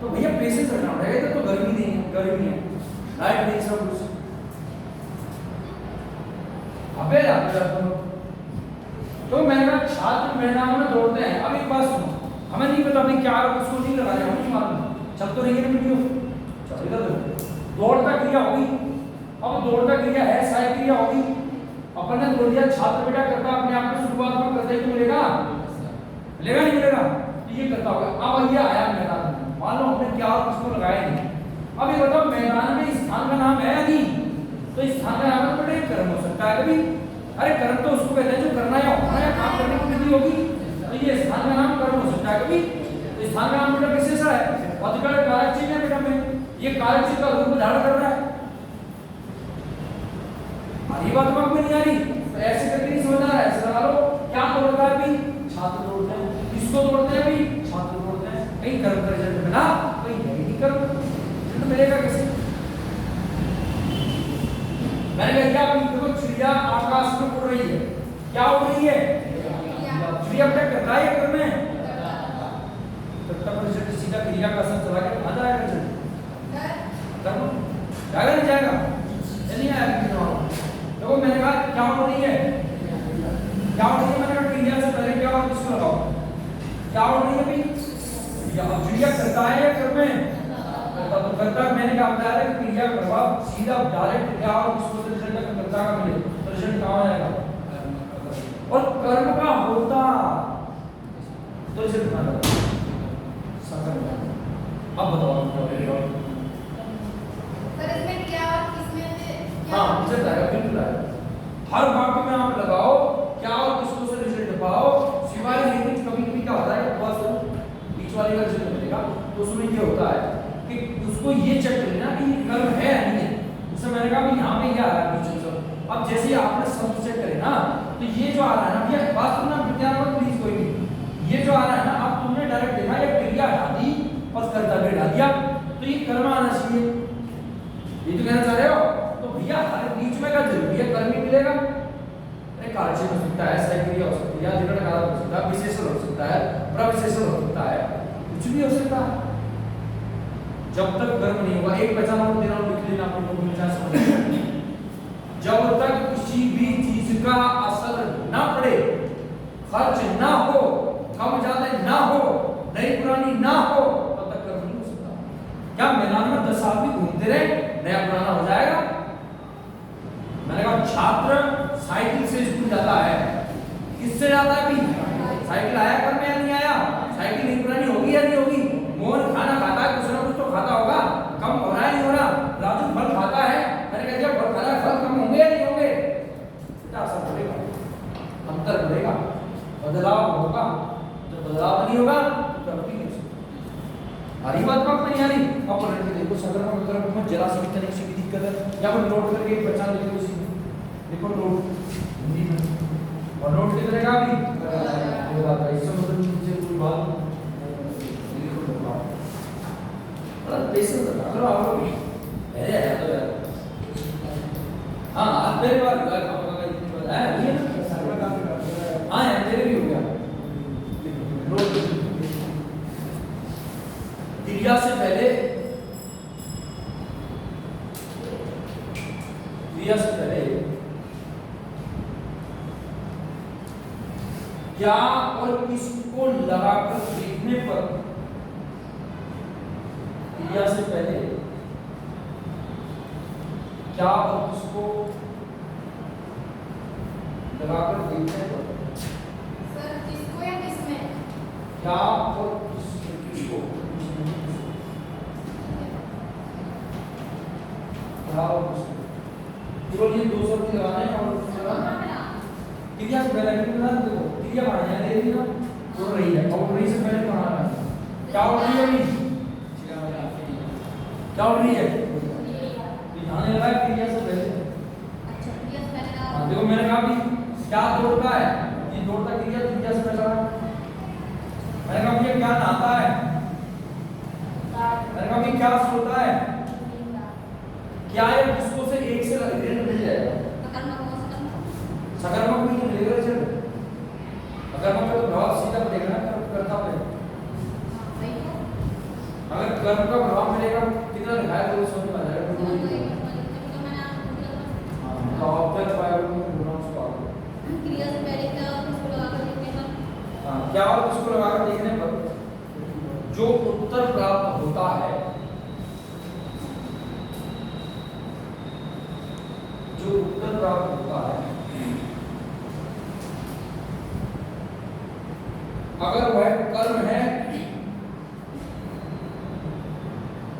तो भैया पेशेंस रखना पड़ेगा। इधर तो गर्मी नहीं है, गर्मी है, लाइट नहीं, सब कुछ अबे तो मैंने कहा छात्र मैदान में दौड़ते हैं। अब एक बात सुनो, हमें नहीं पता भाई क्या उसको नहीं लगा रहे, हम नहीं मालूम, चल तो रही है ना वीडियो, चलेगा तो दौड़ता क्रिया होगी। अब दौड़ता क्रिया है, सहायक क्रिया होगी। अपन ने दौड़ दिया, छात्र बेटा करता अपने आप में शुरुआत में करते ही तो मिलेगा, मिलेगा नहीं मिलेगा, तो ये करता होगा। अब ये आया मैदान में, मान लो हमने क्या उसको लगाया नहीं। अब ये बताओ मैदान में स्थान का नाम है नहीं, तो स्थान का नाम बेटा कर्म हो सकता है कभी। अरे कर्म तो उसको कहते हैं जो करना या होना या काम करने की विधि होगी, तो ये स्थान का नाम कर्म हो सकता है कभी। तो स्थान का नाम बेटा विशेषण है, अधिकार कारक चिन्ह है बेटा में, ये कारक चिन्ह का रूप धारण कर रहा है। ये बात समझ में नहीं आ रही, तो ऐसे करके नहीं समझ आ रहा है। ऐसे लगा लो क्या तोड़ता है भाई, छात्र तोड़ते हैं, किसको तोड़ते हैं भाई, छात्र तोड़ते हैं। कहीं कर्म का रिजल्ट मिला, कहीं नहीं कर्म रिजल्ट मिलेगा कैसे। मैंने कहा क्या देखो चिड़िया आकाश में उड़ रही है, क्या उड़ रही है, चिड़िया क्या करता है कर्म में, कर्तव्य रिजल्ट सीधा क्रिया का असर चला के आ जाएगा रिजल्ट, कर्म जाएगा नहीं जाएगा, नहीं आएगा। देखो मैंने कहा क्या हो रही है, क्या हो रही है, मैंने कहा क्रिया से पहले क्या और किसको लगाओ, क्या हो रही है भाई, क्रिया करता है या कर्म में करता, तो करता मैंने कहा बताया कि क्रिया प्रभाव सीधा डायरेक्ट क्या और किसको से रिजल्ट करता का मिले, तो रिजल्ट कहां आएगा, और कर्म का होता तो रिजल्ट कहां आएगा, सकर्म। अब बताओ सर इसमें क्या और किसमें से हाँ रिजल्ट आएगा, बिल्कुल आएगा। हर वाक्य में आप लगाओ क्या और किसको से रिजल्ट पाओ, सिवाय लेकिन कभी कभी क्या होता है बस बीच वाले का रिजल्ट मिलेगा, तो उसमें ये होता है कि उसको ये चेक कर लेना कि ये कर्म है या नहीं है। जैसे मैंने कहा कि यहाँ पे क्या आ रहा है बीच में, अब जैसे ही आपने शब्द चेक करे ना, तो ये जो आ रहा है ना भैया बात सुनना विद्यार्थी प्लीज कोई भी, ये जो आ रहा है ना अब तुमने डायरेक्ट देखा ये क्रिया हटा दी और कर्तव्य हटा दिया, तो ये कर्म आना चाहिए, ये तो कहना चाह रहे हो। तो भैया हर बीच में का जरूरी है कर्म ही मिलेगा। अरे कार्य हो सकता है, सहक्रिया हो सकती है, विकर्ण कारक हो सकता है, विशेषण हो सकता है, प्रविशेषण हो सकता है, कुछ भी हो सकता है। जब तक कर्म नहीं होगा, एक पहचान और देना लिख लेना आपको को मिल जाए समझ। जब तक किसी भी चीज का असर ना पड़े, खर्च ना हो, कम ज्यादा ना हो, नई पुरानी ना हो, तब तक कर्म नहीं हो सकता। क्या मैदान में 10 साल भी घूमते रहे नया पुराना हो जाएगा। मैंने कहा छात्र साइकिल से स्कूल जाता है, किससे जाता है भी, साइकिल आया कर में नहीं आया, साइकिल नहीं पुरानी होगी या नहीं होगी, मोहन खाना खाता है कुछ ना कुछ तो खाता होगा, कम हो रहा है नहीं हो रहा, राजू फल खाता है, मैंने कहा जब फल खा रहा है फल कम होंगे या नहीं होंगे, क्या असर पड़ेगा, अंतर पड़ेगा, बदलाव होगा। जब बदलाव नहीं होगा तो नहीं हो सकता। हरी बात बात नहीं आ रही। अब पलट के देखो सकर्मक कर्म में जरा सी तनिक सी भी दिक्कत है, या फिर नोट करके पहचान लेते उसी देखो नोट हिंदी में, और नोट कितने का भी ये बात है, इससे मतलब मुझे कोई बात लिखो तो बात बड़ा पैसे लगा करो आप लोग पहले आया तो यार। हां आप मेरे बार आपका इतनी बात है ये सर्वर काम कर, हां यार तेरे भी हो गया। नोट क्रिया से पहले, क्रिया से पहले क्या और किसको लगाकर देखने पर, क्रिया से पहले क्या और किसको लगाकर देखने पर, सर किसको या किसमें, क्या और किसको, क्या और किसको, केवल ये 2 शब्द लगाना है और क्रिया से पहले भी बता दो, क्रिया माना है ले लिया उड़ रही है, और उड़ रही से पहले कहां है, क्या उड़ रही है अभी, क्या उड़ रही है, ध्यान लगा क्रिया से पहले। अच्छा क्रिया से पहले हां देखो मैंने कहा भी क्या दौड़ता है, ये दौड़ता क्रिया क्रिया से पहले, मैंने कहा ये क्या नहाता है, मैंने कहा ये क्या सोता है, क्या है किसको से एक से ऋण मिल जाएगा, सकर्मक भी मिलेगा रिजल्ट, अकर्मक का तो प्रभाव सीधा पड़ेगा ना कर्ता पे। अगर कर्म का प्रभाव मिलेगा कितना लिखा है तो समझ में आ जाएगा। तो ऑब्जेक्ट बायो में प्रोनाउंस को क्रिया से पहले क्या और किसको लगाकर देखने पर हां क्या और किसको लगाकर देखने पर जो उत्तर प्राप्त होता है, जो उत्तर प्राप्त होता है अगर वह कर्म है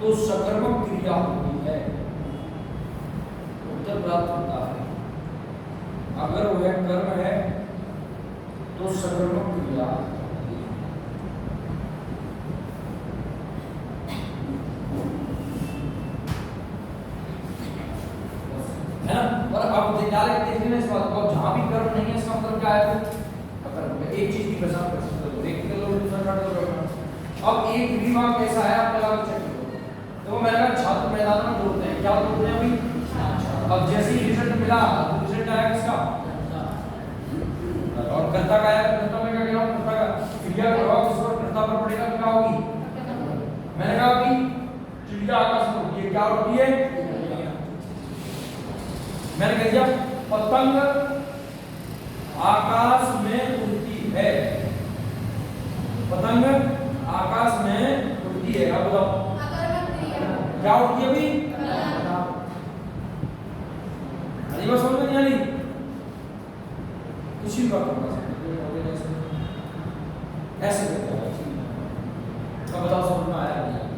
तो सकर्मक क्रिया होती है। उत्तर प्राप्त होता है अगर वह कर्म है तो सकर्मक क्रिया है ना। और अब डायरेक्ट देखने में इस बात को जहां भी कर्म नहीं है इसका मतलब क्या है, तो कर्म एक चीज की पहचान कर सकते हो, एक कर लो दूसरा काट दो। अब एक विभाग कैसा है आप लगा के चेक करो। तो मैंने कहा छात्र मैदान में दौड़ते हैं, क्या दौड़ते हैं अभी। अब जैसे ही रिजल्ट मिला तो रिजल्ट आया किसका, और कर्ता का आया। कर्ता में क्या किया, कर्ता का क्रिया का प्रभाव किस पर, कर्ता पर पड़ेगा, क्या होगी। मैंने कहा कि चिड़िया आकाश में उड़ती है, क्या उड़ती है। मैंने कह दिया पतंग आकाश में उड़ती है, पतंग आकाश में उड़ती है। अब बताओ क्या उड़ती है अभी, अरे बस समझ में नहीं आ रही, कुछ ही बात होगा ऐसे करते हैं। अब बताओ समझ में आया नहीं,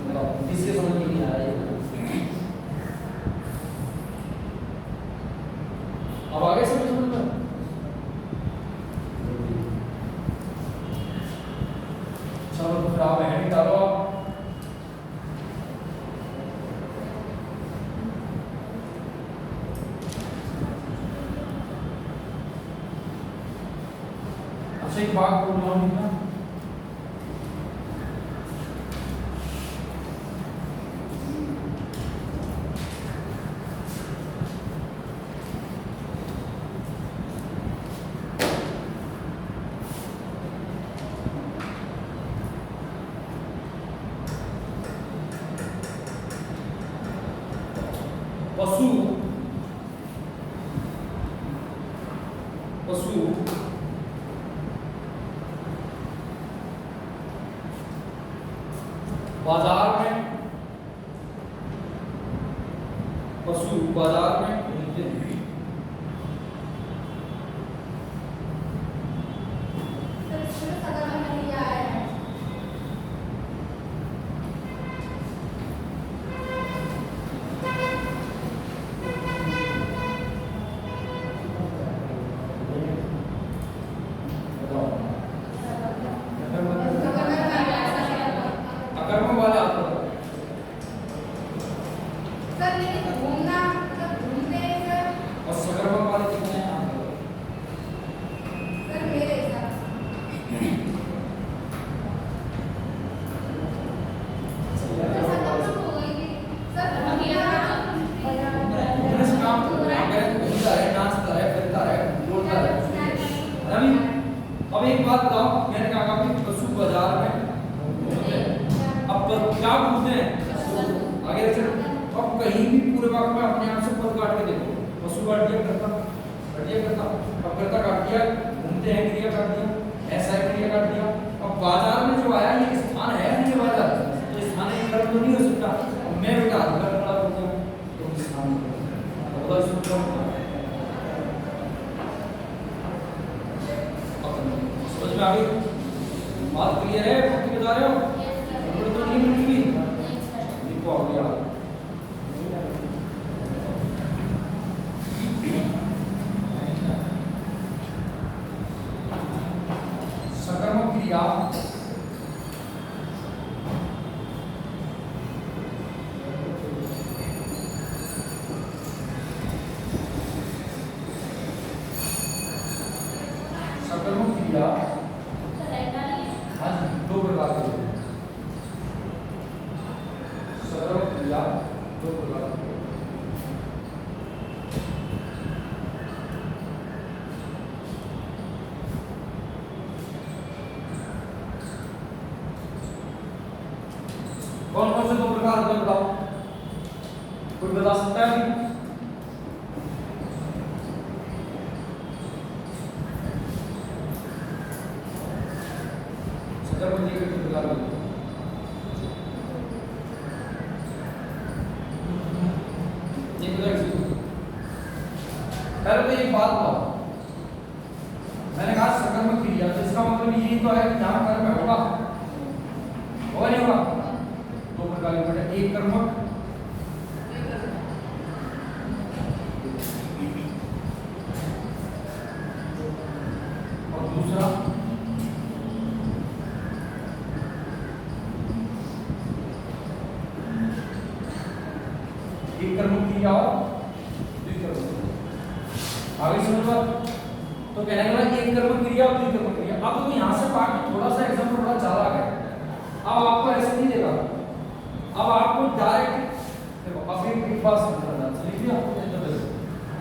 बताओ किसके समझ में नहीं आ रहा है। अब आगे समझ में चलो तो फिर आप हैंड डालो। अच्छा एक बात बोल रहा हूँ ना, पशु पशु बाजार में, पशु बाजार में घूमते हैं। अकर्म वाले आप और सकर्मक वाले कितने हैं आप काम घूमता है, नाचता है, फिरता है, बोलता है। अब एक बात बताओ, मैंने कहा कि पशु बाजार में अब क्या घूमते हैं आगे चल। अब कहीं भी पूरे वाक्य में अपने आप से पद काट के देखो, पशु काट दिया, करता काट दिया, करता अब करता काट दिया, घूमते हैं क्रिया काट दिया, ऐसा क्रिया काट दिया। अब बाजार में जो आया ये स्थान है नहीं बाजार, तो स्थान एक कर्म तो नहीं हो सकता। मैं बेटा हाथ में खड़ा होता हूँ तो स्थान होगा, समझ में आ गई बात, क्लियर है। पक्की बता रहे हो, तो नहीं मिलेगी लिखो हो गया। सकर्मक क्रिया सकर्मक क्रिया दो प्रकार की होती है। सकर्मक क्रिया दो प्रकार की होती है। कौन कौन से दो प्रकार होते हैं बताओ, कोई बता सकता है अभी? सकर्मक क्रिया कितने प्रकार होते हैं? पहले तो एक बात बताओ, मैंने कहा सकर्मक क्रिया, तो इसका मतलब ये तो है कि जहां कर्म होगा नहीं होगा, दो प्रकार के बेटा, एक कर्मक और दूसरा एक कर्मक क्रिया और द्विकर्मक। आगे समझ लो, तो कहने का एक कर्मक क्रिया और द्विकर्मक क्रिया। अब तो यहां से पार्ट में थोड़ा सा एग्जांपल थोड़ा ज्यादा है, अब आपको ऐसे नहीं देगा, अब आपको डायरेक्ट देखो, अब एक बात समझना लिख दिया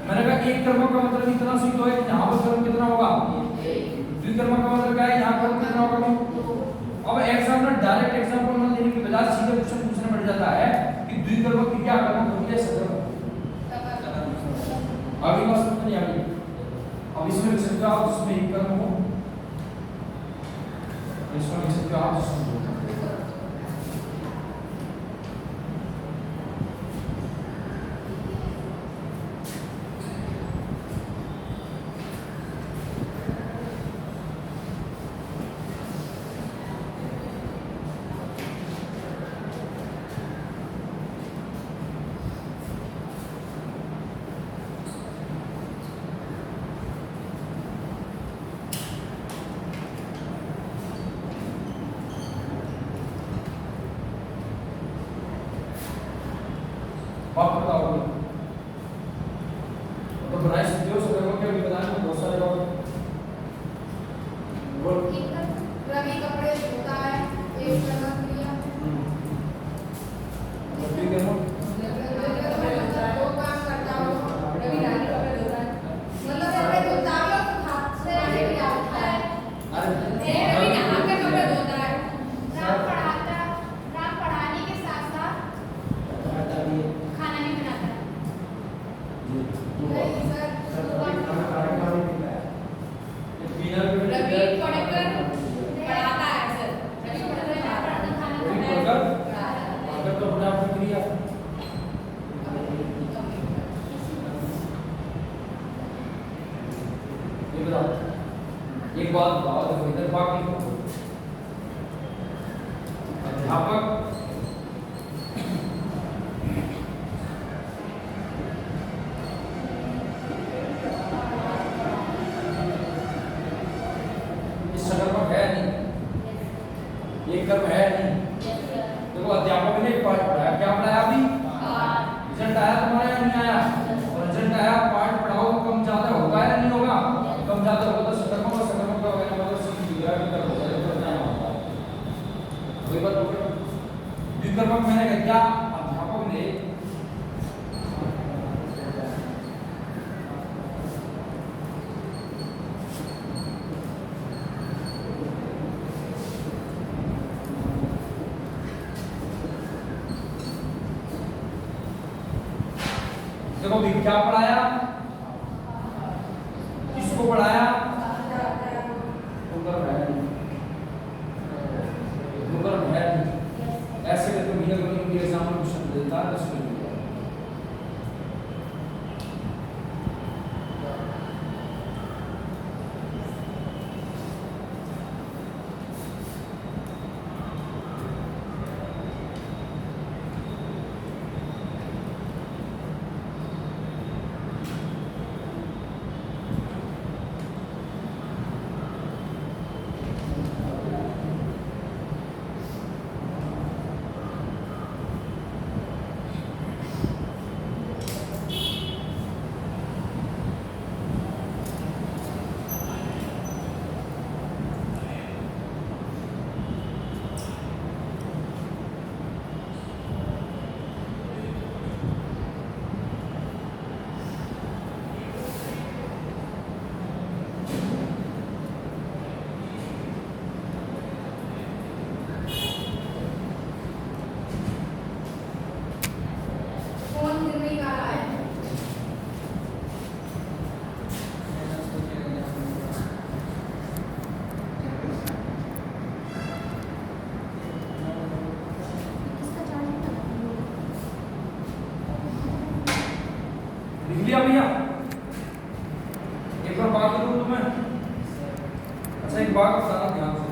मैंने कहा एक कर्मक का मतलब इतना सीधा है कि यहां पर कर्म कितना होगा, द्विकर्मक का मतलब क्या है, यहां कर्म कितना होगा। अब एग्जाम्पल डायरेक्ट एग्जांपल ना देने के बजाय सीधे क्वेश्चन पूछने पड़ जाता है कि द्विकर्मक क्रिया कर्म होती है सकर्मक। आगे बात समझ नहीं आ रही, अब इसमें लिख सकते हो आप जिसमें एक कर्म हो, इसमें लिख सकते हो आप जिसमें दो। आप बताओ तो बना सकते हो सकर्मक के, अभी बताने में बहुत सारे लोग रवि कपड़े धोता है, एक कर्मक क्रिया। द्विकर्मक दो काम करता हो, रवि रानी कपड़े धोता है, मतलब कपड़े धोता है तो हाथ से रानी भी आता है, रवि नहा के कपड़े धोता है, राम पढ़ाने के साथ साथ खाना नहीं बनाता है। नहीं सर, रवि पढ़कर पढ़ाता है सर, रवि पढ़कर खाना बनाता है। अगर तो अपने आप में क्रिया ये बताओ, एक बात बताओ, देखो इधर बाकी अध्यापक सकर्मक है नहीं, ये कर्म है नहीं। देखो अध्यापक ने पाठ पढ़ाया, क्या पढ़ाया अभी, रिजल्ट आया तुम्हारा या नहीं आया, और रिजल्ट आया, पाठ पढ़ाओ कम ज्यादा होगा या नहीं होगा, कम ज्यादा होगा तो सकर्मक और सकर्मक का होगा मतलब सीधी विग्रह भी कर होगा, तो क्या होगा वही बात हो गई। द्विकर्मक मैंने कहा क्या, अध्यापक ने देखो भी क्या पढ़ाया, किसको पढ़ाया, ऐसे करके भैया को एग्जाम में क्वेश्चन देता है 10 मिनट। लिख लिया भैया? एक बार बात करूं तुम्हें। अच्छा एक बात बताना ध्यान से।